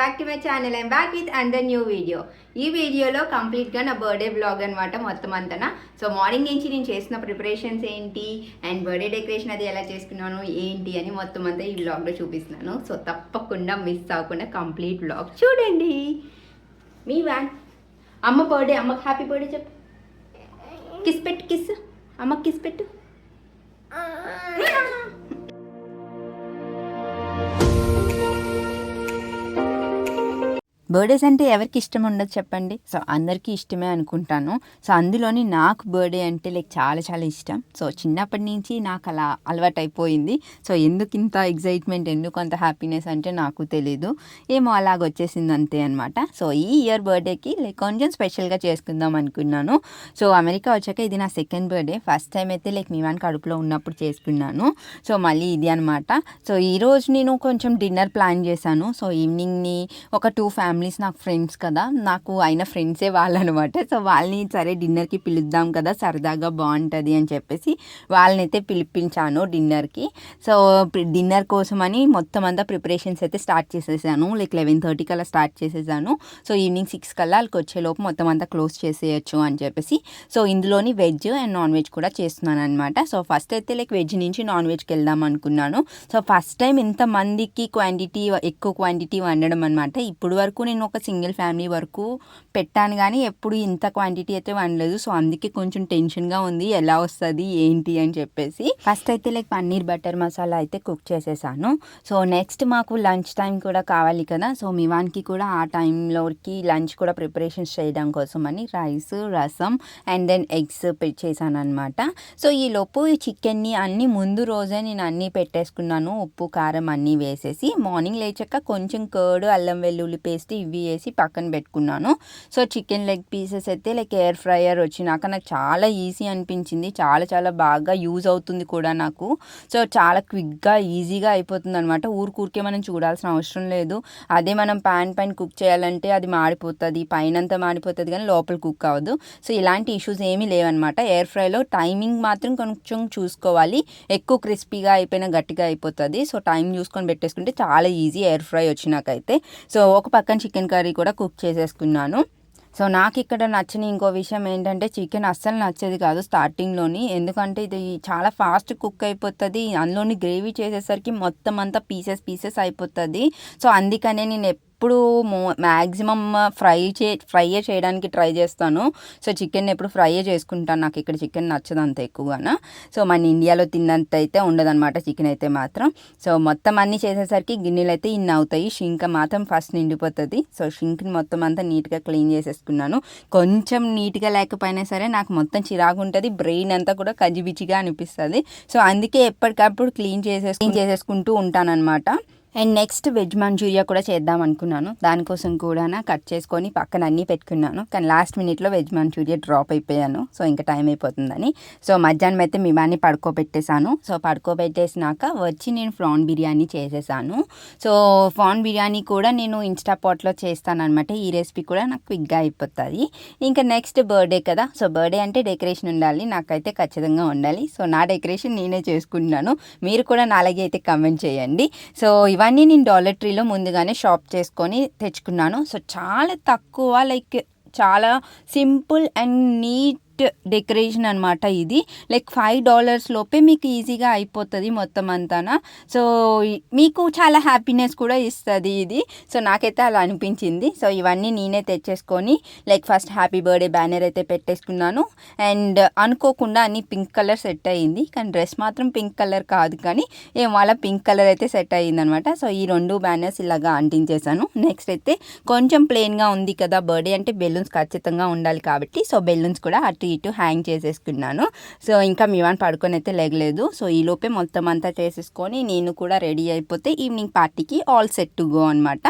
Back to my channel. I'm back with under new video. ఈ వీడియోలో కంప్లీట్గా నా బర్త్డే బ్లాగ్ అనమాట మొత్తం అంతా. సో మార్నింగ్ నుంచి నేను చేసిన ప్రిపరేషన్స్ ఏంటి అండ్ బర్త్డే డెకరేషన్ అది ఎలా చేసుకున్నాను ఏంటి అని మొత్తం అంతా ఈ బ్లాగ్లో చూపిస్తున్నాను. సో తప్పకుండా మిస్ అవ్వకుండా కంప్లీట్ బ్లాగ్ చూడండి. మీ వ్యాన్ అమ్మ బర్త్డే, అమ్మకి హ్యాపీ బర్త్డే చెప్పు. కిస్ పెట్టు, కిస్ అమ్మకి కిస్ పెట్టు. బర్త్డేస్ అంటే ఎవరికి ఇష్టం ఉండదు చెప్పండి. సో అందరికీ ఇష్టమే అనుకుంటాను. సో అందులోని నాకు బర్త్డే అంటే చాలా చాలా ఇష్టం. సో చిన్నప్పటి నుంచి నాకు అలా అలవాటు అయిపోయింది. సో ఎందుకు ఇంత ఎగ్జైట్మెంట్, ఎందుకు అంత హ్యాపీనెస్ అంటే నాకు తెలీదు, ఏమో అలాగ వచ్చేసింది అంతే అనమాట. సో ఈ ఇయర్ బర్త్డేకి కొంచెం స్పెషల్గా చేసుకుందాం అనుకున్నాను. సో అమెరికా వచ్చాక ఇది నా సెకండ్ బర్త్డే. ఫస్ట్ టైం అయితే మీ వాన్ కడుపులో ఉన్నప్పుడు చేసుకున్నాను. సో మళ్ళీ ఇది అనమాట. సో ఈరోజు నేను కొంచెం డిన్నర్ ప్లాన్ చేశాను. సో ఈవినింగ్ని ఒక 2 ఫ్యామిలీస్, నాకు ఫ్రెండ్స్ కదా, నాకు అయిన ఫ్రెండ్సే వాళ్ళనమాట. సో వాళ్ళని సరే డిన్నర్కి పిలుద్దాం కదా, సరదాగా బాగుంటుంది అని చెప్పేసి వాళ్ళని అయితే పిలిపించాను డిన్నర్కి. సో డిన్నర్ కోసం అని మొత్తం అంతా ప్రిపరేషన్స్ అయితే స్టార్ట్ చేసేసాను. 11:30 కల్లా స్టార్ట్ చేసేసాను. సో ఈవినింగ్ 6 కల్లా వాళ్ళకి వచ్చేలోపు మొత్తం అంతా క్లోజ్ చేసేయచ్చు అని చెప్పేసి. సో ఇందులోని వెజ్ అండ్ నాన్ వెజ్ కూడా చేస్తున్నాను అనమాట. సో ఫస్ట్ అయితే వెజ్ నుంచి నాన్ వెజ్కి వెళ్దాం అనుకున్నాను. సో ఫస్ట్ టైం ఇంతమందికి ఎక్కువ క్వాంటిటీ వండడం అనమాట. ఇప్పుడు వరకు నేను ఒక సింగిల్ ఫ్యామిలీ వరకు పెట్టాను కానీ ఎప్పుడు ఇంత క్వాంటిటీ అయితే వండలేదు. సో అందుకే కొంచెం టెన్షన్గా ఉంది ఎలా వస్తుంది ఏంటి అని చెప్పేసి. ఫస్ట్ అయితే పన్నీర్ బటర్ మసాలా అయితే కుక్ చేసేసాను. సో నెక్స్ట్ మాకు లంచ్ టైం కూడా కావాలి కదా. సో మీ వానికి కూడా ఆ టైంలోకి లంచ్ కూడా ప్రిపరేషన్స్ చేయడం కోసం అని రైస్, రసం అండ్ దెన్ ఎగ్స్ చేశాను అనమాట. సో ఈ లోపు ఈ చికెన్ని అన్ని ముందు రోజే నేను అన్నీ పెట్టేసుకున్నాను, ఉప్పు కారం అన్నీ వేసేసి. మార్నింగ్ లేచాక కొంచెం కర్డ్, అల్లం వెల్లుల్లి పేస్ట్ ఇవి వేసి పక్కన పెట్టుకున్నాను. సో చికెన్ లెగ్ పీసెస్ అయితే ఎయిర్ ఫ్రైయర్ వచ్చినాక నాకు చాలా ఈజీ అనిపించింది. చాలా చాలా బాగా యూజ్ అవుతుంది కూడా నాకు. సో చాలా క్విక్గా ఈజీగా అయిపోతుంది అనమాట. ఊరికే మనం చూడాల్సిన అవసరం లేదు. అదే మనం పైన కుక్ చేయాలంటే అది మాడిపోతుంది, పైనంతా మాడిపోతుంది కానీ లోపల కుక్ అవ్వదు. సో ఇలాంటి ఇష్యూస్ ఏమీ లేవన్నమాట. ఎయిర్ ఫ్రైలో టైమింగ్ మాత్రం కొంచెం చూసుకోవాలి. ఎక్కువ క్రిస్పీగా అయిపోయినా గట్టిగా అయిపోతుంది. సో టైం చూసుకొని పెట్టేసుకుంటే చాలా ఈజీ ఎయిర్ ఫ్రై వచ్చినాకైతే. సో ఒక పక్కన చికెన్ కర్రీ కూడా కుక్ చేసేసుకున్నాను. సో నాకు ఇక్కడ నచ్చని ఇంకో విషయం ఏంటంటే చికెన్ అస్సలు నచ్చేది కాదు స్టార్టింగ్లోని. ఎందుకంటే ఇది చాలా ఫాస్ట్ కుక్ అయిపోతుంది. అందులోని గ్రేవీ చేసేసరికి మొత్తం అంతా పీసెస్ అయిపోతుంది. సో అందుకనే నేను ఎప్పుడు మ్యాక్సిమమ్ ఫ్రైయే చేయడానికి ట్రై చేస్తాను. సో చికెన్ ఎప్పుడు ఫ్రైయే చేసుకుంటాను. నాకు ఇక్కడ చికెన్ నచ్చదు అంత ఎక్కువగా. సో మన ఇండియాలో తిన్నంత అయితే ఉండదన్నమాట చికెన్ అయితే మాత్రం. సో మొత్తం అన్నీ చేసేసరికి గిన్నెలు అయితే ఇన్ని అవుతాయి. షింక్ మాత్రం ఫస్ట్ నిండిపోతుంది. సో షింక్ని మొత్తం అంతా నీట్గా క్లీన్ చేసేసుకున్నాను. కొంచెం నీట్గా లేకపోయినా సరే నాకు మొత్తం చిరాకు ఉంటుంది, బ్రెయిన్ అంతా కూడా కజిబిచిగా అనిపిస్తుంది. సో అందుకే ఎప్పటికప్పుడు క్లీన్ చేసేసుకుంటూ ఉంటానన్నమాట. అండ్ నెక్స్ట్ వెజ్ మంచూరియా కూడా చేద్దాం అనుకున్నాను. దానికోసం కూడా కట్ చేసుకొని పక్కన అన్నీ పెట్టుకున్నాను. కానీ లాస్ట్ మినిట్లో వెజ్ మంచూరియా డ్రాప్ అయిపోయాను. సో ఇంకా టైం అయిపోతుందని. సో మధ్యాహ్నం అయితే మీ వాన్ని పడుకోబెట్టేశాను. సో పడుకోబెట్టేసినాక వచ్చి నేను ప్రాన్ బిర్యానీ చేసేసాను. సో ప్రాన్ బిర్యానీ కూడా నేను ఇన్స్టా పాట్లో చేస్తాను అనమాట. ఈ రెసిపీ కూడా నాకు క్విక్గా అయిపోతుంది. ఇంకా నెక్స్ట్ బర్త్డే కదా. సో బర్త్డే అంటే డెకరేషన్ ఉండాలి, నాకైతే ఖచ్చితంగా ఉండాలి. సో నా డెకరేషన్ నేనే చేసుకుంటున్నాను. మీరు కూడా నాలాగే అయితే కమెంట్ చేయండి. సో ఇవన్నీ నేను డాలర్ ట్రీలో ముందుగానే షాప్ చేసుకొని తెచ్చుకున్నాను. సో చాలా తక్కువ చాలా సింపుల్ అండ్ నీట్ డెకరేషన్ అనమాట. ఇది $5 లోపే మీకు ఈజీగా అయిపోతుంది మొత్తం అంతా. సో మీకు చాలా హ్యాపీనెస్ కూడా ఇస్తుంది ఇది. సో నాకైతే అలా అనిపించింది. సో ఇవన్నీ నేనే తెచ్చేసుకొని ఫస్ట్ హ్యాపీ బర్త్డే బ్యానర్ అయితే పెట్టేసుకున్నాను. అండ్ అనుకోకుండా అన్ని పింక్ కలర్ సెట్ అయ్యింది. కానీ డ్రెస్ మాత్రం పింక్ కలర్ కాదు, కానీ అలా పింక్ కలర్ అయితే సెట్ అయ్యింది అనమాట. సో ఈ 2 బ్యానర్స్ ఇలాగా అంటించేసాను. నెక్స్ట్ అయితే కొంచెం ప్లెయిన్గా ఉంది కదా బర్త్డే అంటే, బెలూన్స్ ఖచ్చితంగా ఉండాలి కాబట్టి సో బెలూన్స్ కూడా ఇటు హ్యాంగ్ చేసేసుకున్నాను. సో ఇంకా మీ వాన్ పడుకొని అయితే లేగలేదు. సో ఈ లోపే మొత్తం అంతా చేసేసుకొని నేను కూడా రెడీ అయిపోతే ఈవినింగ్ పార్టీకి ఆల్ సెట్ టు గో అనమాట.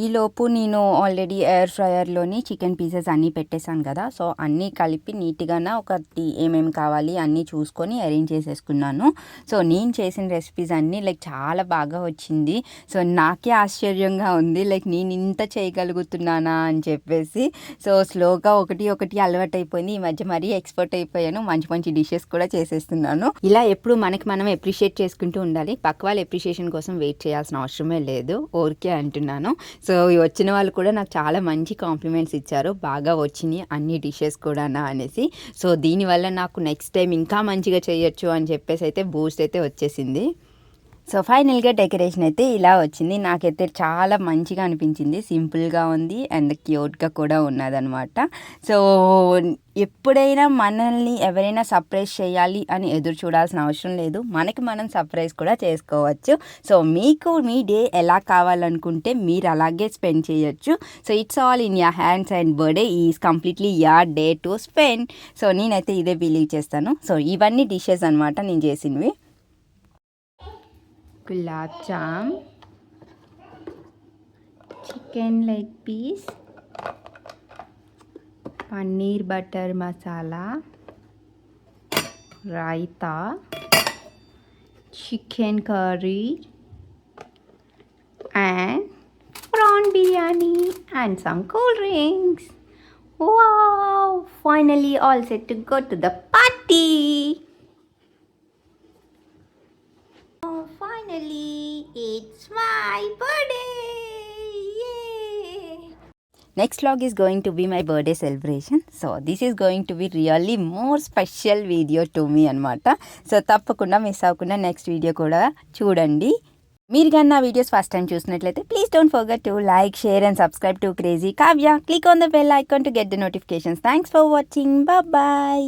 ఈలోపు నేను ఆల్రెడీ ఎయిర్ ఫ్రైయర్లోని చికెన్ పీసెస్ అన్నీ పెట్టేశాను కదా. సో అన్నీ కలిపి నీట్గా ఒకటి ఏమేమి కావాలి అన్నీ చూసుకొని అరేంజ్ చేసేసుకున్నాను. సో నేను చేసిన రెసిపీస్ అన్నీ చాలా బాగా వచ్చింది. సో నాకే ఆశ్చర్యంగా ఉంది నేను ఇంత చేయగలుగుతున్నానా అని చెప్పేసి. సో స్లోగా ఒకటి అలవాటు అయిపోయింది. ఈ మధ్య మరీ ఎక్స్పర్ట్ అయిపోయాను. మంచి మంచి డిషెస్ కూడా చేసేస్తున్నాను. ఇలా ఎప్పుడు మనకి మనం అప్రిషియేట్ చేసుకుంటూ ఉండాలి. పక్క వాళ్ళ అప్రిషియేషన్ కోసం వెయిట్ చేయాల్సిన అవసరమే లేదు, ఊరికే అంటున్నాను. సో వచ్చిన వాళ్ళు కూడా నాకు చాలా మంచి కాంప్లిమెంట్స్ ఇచ్చారు, బాగా వచ్చినాయి అన్ని డిషెస్ కూడా అనేసి. సో దీనివల్ల నాకు నెక్స్ట్ టైం ఇంకా మంచిగా చేయొచ్చు అని చెప్పేసి అయితే బూస్ట్ అయితే వచ్చేసింది. సో ఫైనల్గా డెకరేషన్ అయితే ఇలా వచ్చింది. నాకైతే చాలా మంచిగా అనిపించింది, సింపుల్గా ఉంది అండ్ క్యూట్గా కూడా ఉన్నదనమాట. సో ఎప్పుడైనా మనల్ని ఎవరైనా సర్ప్రైజ్ చేయాలి అని ఎదురు చూడాల్సిన అవసరం లేదు, మనకి మనం సర్ప్రైజ్ కూడా చేసుకోవచ్చు. సో మీకు మీ డే ఎలా కావాలనుకుంటే మీరు అలాగే స్పెండ్ చేయొచ్చు. So it's all in your hands and birthday is completely your day to spend. So నేనైతే ఇదే బిలీవ్ చేస్తాను. సో ఇవన్నీ డిషెస్ అనమాట నేను చేసినవి. Gulab jam, chicken leg piece, paneer butter masala, raita, chicken curry and prawn biryani and some cool drinks. Wow! Finally all set to go to the party. Finally, it's my birthday! Yay! Next vlog is going to be my birthday celebration. So this is going to be really more special video to me అనమాట. So తప్పకుండా miss అవ్వకుండా next video కూడా చూడండి. మీరు కానీ నా videos first time చూసినట్లయితే please don't forget to like, share and subscribe to crazy Kavya. Click on the bell icon to get the notifications. Thanks for watching. Bye bye.